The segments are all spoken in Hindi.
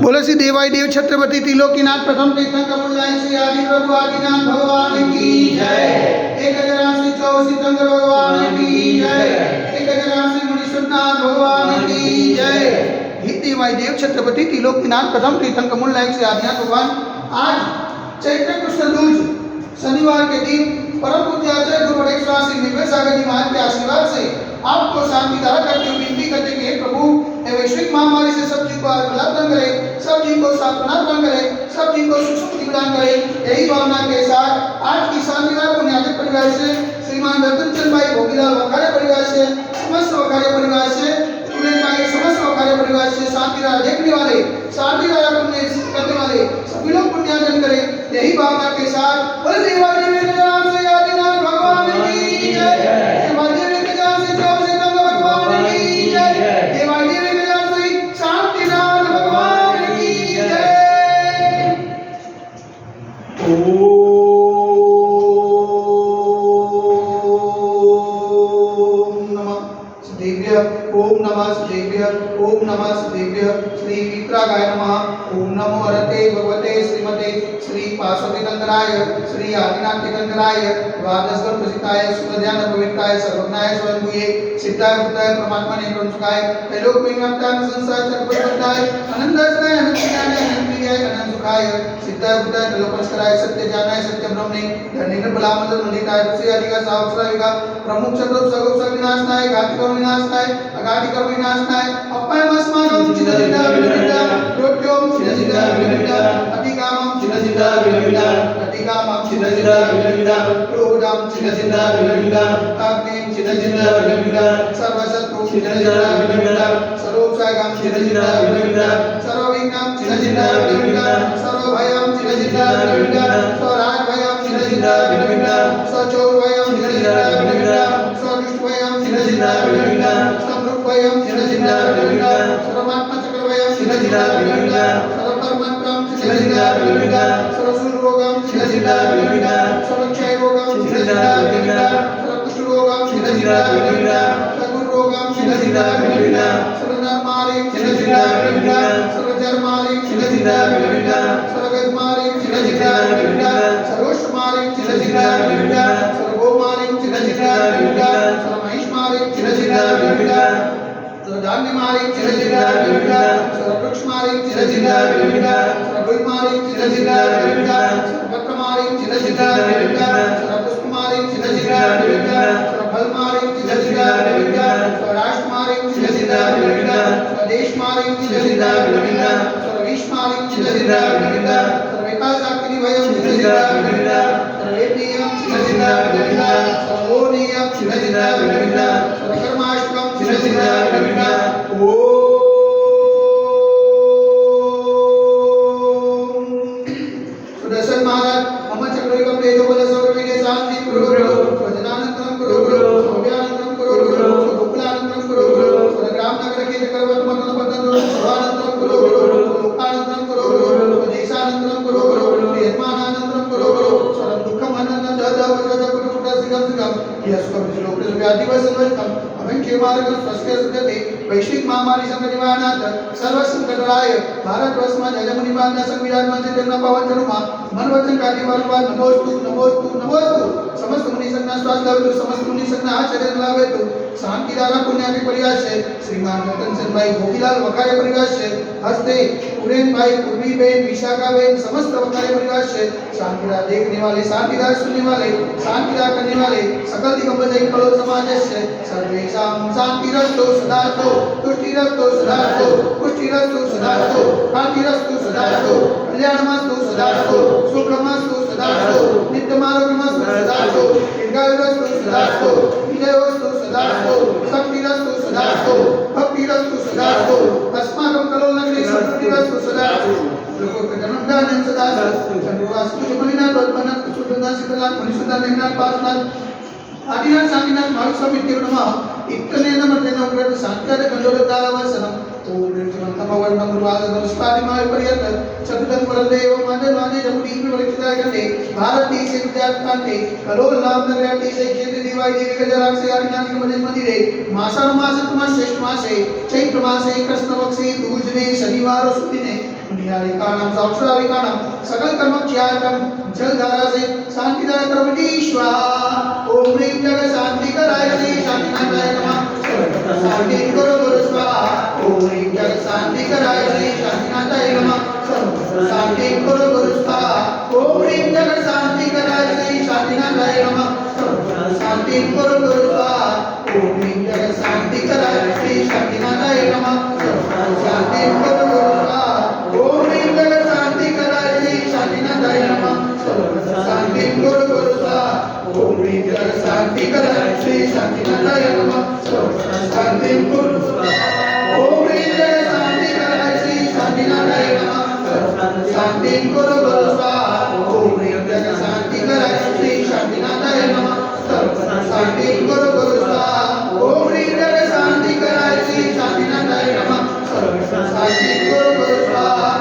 बोले श्री देवाई देव छत्रपति त्रिलोकीनाथ प्रथम तीर्थंकर मुल्लाय श्री आदि प्रभु आदिनाथ भगवान की जय। एक हजार श्री चौसीतंकर भगवान की जय। एक हजार श्री मुनीश्वरनाथ भगवान की जय। हे देवाई देव छत्रपति त्रिलोकीनाथ प्रथम तीर्थंकर मुल्लाय श्री आदिनाथ भगवान, आज चैत्र कृष्ण दूज शनिवार के दिन परम पूज्य आचार्य गुरु वडेश्वर श्री निवेश सागर जी महाराज के आशीर्वाद से आपको शांति धारा करते हुए विनती करते कि हे प्रभु, ये वैश्विक महामारी से सब जी को आरोग्य प्रदान करे, सब जी को सांत्वना प्रदान करे, सब जी को सुख शांति प्रदान करे। यही भावना के साथ आज की शांति धारा को न्याय परिवार से श्रीमान रतनचंद भाई भोगीलाल वखारे परिवार से, समस्त वखारे परिवार से, समस्त वखारे परिवार से शांति धारा देखने वाले, शांति धारा पुण्य करने वाले सभी लोग पुण्यार्जन करें। यही भावना के साथ बोले देवाई देव से आदिनाथ भगवान की जय। देवाई देव से चौसीतंकर भगवान की जय। देवाई देव से शांतिनाथ भगवान की जय। ओम नमः देव्य, ओम नमः देव्य। श्री वित्रागाय नमः। ओम नमो हरते भगवते श्रीमते श्री पार्श्वतीतंकराय श्री आदिनाथ तीर्थंकराय द्वादशगण प्रसिद्धाय सुखध्यान पवित्राय सर्वज्ञाय स्वयंभूये सिद्धाय बुद्धाय परमात्मने ब्रह्मसुखाय त्रैलोक विज्ञान संसार चक्रवर्ताय अनंतस्ताय अनंतज्ञानाय अनंतप्रियाय अनंतसुखाय सिद्धाय बुद्धाय त्रैलोकस्कराय सत्य ज्ञानाय सत्य ब्रह्मणे धन्य बलामंद नंदिताय श्री आदिका सावस्राविका प्रमुख शत्रु सर्व विनाशनाय घातिका विनाशनाय अगाधिका विनाशनाय अपयमस्माकं चिदजिदा विनिदा रोट्योम चिदजिदा विनिदा अतिकामं चिदजिदा विनिदा अतिकामं चिदजिदा विनिदा क्रोधं चिदजिदा विनिदा अग्निं चिदजिदा विनिदा सर्वशत्रु चिदजिदा विनिदा सर्वोपसागं चिदजिदा विनिदा सर्वविघ्नं चिदजिदा विनिदा सर्वभयं चिदजिदा विनिदा स्वराजभयं चिदजिदा विनिदा स्वचोरभयं चिदजिदा विनिदा स्वदुष्टभयं चिदजिदा विनिदा समृद्धभयं चिदजिदा विनिदा सर्वमात्मचक्रभयं चिदजिदा विनिदा सर्वकर्मणं चिदजिदा विनिदा सर्वसुरोगं चिदजिदा विनिदा सर्वक्षयरोगं चिदजिदा विनिदा सर्वकुष्ठरोगं चिदजिदा विनिदा सर्वरोगं चिदजिदा विनिदा सर्वनरमारिं चिदजिदा विनिदा सर्वजर्मारिं चिदजिदा विनिदा सर्वगजमारिं चिदजिदा विनिदा सर्वोष्मारिं चिदजिदा विनिदा सर्वगोमारिं चिदजिदा विनिदा सर्वमहिष्मारिं चिदजिदा विनिदा सर्वधान्यमारिं चिदजिदा विनिदा सर्ववृक्षमारिं चिदजिदा विनिदा सर्वगुल्मारिं चिदजिदा विनिदा सर्वपत्रमारिं चिदजिदा विनिदा सर्वपुष्पमारिं चिदजिदा विनिदा सर्वफलमारिं चिदजिदा विनिदा सर्वराष्ट्रमारिं चिदजिदा विनिदा स्वदेशमारिं चिदजिदा विनिदा सर्वविश्वमारिं चिदजिदा विनिदा सर्वविकासाग्निभयं चिदजिदा विनिदा सर्वेन्द्रियं चिदजिदा विनिदा सर्वोनियं चिदजिदा विनिदा सर्वकर्माष्टकं चिदजिदा विनिदा। सुदर्शन महाराज मम चक्रयुगं तेजो बल सर्वविघ्न शांति कुरु गुरु स्वजनानंतरं कुरु गुरु स्वव्यानंतरं कुरु गुरु स्वगोकुलानंतरं कुरु गुरु स्वग्राम नगर के चक्रवर्ती मंडल बंधन सर्वानंतरं कुरु गुरु लोकानंतरं कुरु गुरु स्वदेशानंतरं कुरु गुरु यजमानानंतरं कुरु गुरु सर्व दुःखं अनंतं जद वजद कुरु सिगम सिगम यस्कम श्लोक व्याधि वसनवस्तम अभं क्षेमार्गं स्वस्य सुजते वैश्विक महामारी संकटनिवारणार्थ सर्व संकटराय भारतवर्ष में जय मुनिबांधा संविधान में તેમના પાવન ચરણમાં મન વચન કાર્ય વારંવાર નમોસ્તુ નમોસ્તુ નમોસ્તુ समस्त मुनि संघना स्वास्थ्य लावे समस्त मुनि संघना आचरण लावे तो शांति धारा पुण्याके परिवार से श्रीमान रतनचंद भाई भोगीलाल वखारे परिवार से हस्ते उड़ेन भाई पूर्वी बेन विशाखा बेन समस्त वखारे परिवार से शांति धारा देखने वाले शांति धारा सुनने वाले शांति धारा करने वाले सकल दिगंबर जय कलो समाज से सर्वेषां शांतिरस्तु सदास्तु तुष्टिरस्तु सदास्तु पुष्टिरस्तु सदास्तु शांतिरस्तु सदास्तु कल्याणमस्तु सदास्तु सुखमस्तु सदास्तु नित्यमारोग्यमस्तु सदास्तु दीर्घायुरस्तु सदास्तु विजयोस्तु सदास्तु शक्तिरस्तु सदास्तु भक्तिरस्तु सदास्तु अस्माकं कलोलग्ने समृद्धिरस्तु सदास्तु लोकोपजनंदानं सदास्तु सर्ववास्तु जमलिनाथ वर्तमानाथ कुशलदास सिद्धनाथ मनीषदास नेमनाथ पासनाथ आदिनाथ शांतिनाथ महास्वामी तिरुनमः इत्तनेन मतेन उग्रत शांताद कंडोलतालवसनम ओम निर्जमंतमवर्णम गुरुवादनस्पादिमाय पर्यंत चतुर्दं वरदेव मानवाने जमुनी परिचिताय गंडे भारती से विद्यार्थांते कलोल नाम नगराती से क्षेत्र दिवाई देवी गजराग से आदिनाथ के मंदिरे मासानुमास तुमा श्रेष्ठ मासे चैत्र मासे कृष्ण पक्षे दूजने परिवारों सुधीने दुनियाविकानां साक्षराविकानां सकल कर्मच्यायकं जलधारा से शांतिदायक कर्मणीश्वा ओम ह्रीं जगत शांतिकराय श्री शांतिनाथाय नमः शांति करो गुरु स्वाहा ओम ह्रीं जगत शांतिकराय श्री शांतिनाथाय नमः शांति करो गुरु स्वाहा ओम ह्रीं जगत शांतिकराय श्री शांतिनाथाय नमः शांति करो गुरु स्वाहा ओम ह्रीं जगत शांतिकराय श्री शांतिनाथाय नमः शांति करो गुरु स्वाहा ओम ह्रीं जगत शांतिकराय श्री शांतिनाथाय नमः शांति करो गुरु स्वाहा ओम ह्रीं जगत शांतिकराय श्री शांतिनाथाय नमः शांति करो ओम ह्रीं जगत शांतिकराय श्री शांतिनाथाय नमः शांति करो गुरु स्वाहा ओम ह्रीं जगत शांतिकराय श्री शांतिनाथाय नमः शांति करो गुरु स्वाहा ओम ह्रीं जगत शांतिकराय श्री शांतिनाथाय नमः शांति करो गुरु स्वाहा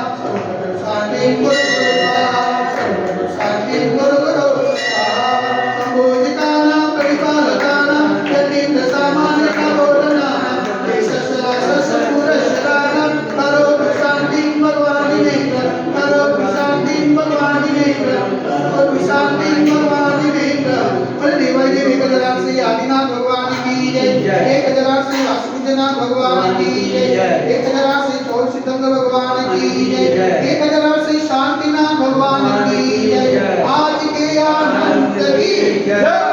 शांति करो गुरु स्वाहा शांति करो गुरु स्वाहा संबोधितानां परिपालकानां यतीन्द्र सामान्यता बोधनानां देशस्यासस्पुरस्सराणां करोतु शान्तिं भगवान् दिनेन्द्र करोतु शान्तिं भगवान् दिनेन्द्र करोतु शान्तिं भगवान् दिनेन्द्र बलदेवाय विकलराज श्री आदिनाथ भगवान की जय एक हजार श्री वासुदेवनाथ भगवान की जय एक हजार श्री चौल सिद्धंग भगवान की जय एक हजार श्री शांतिनाथ भगवान की जय आज के आनंद की जय।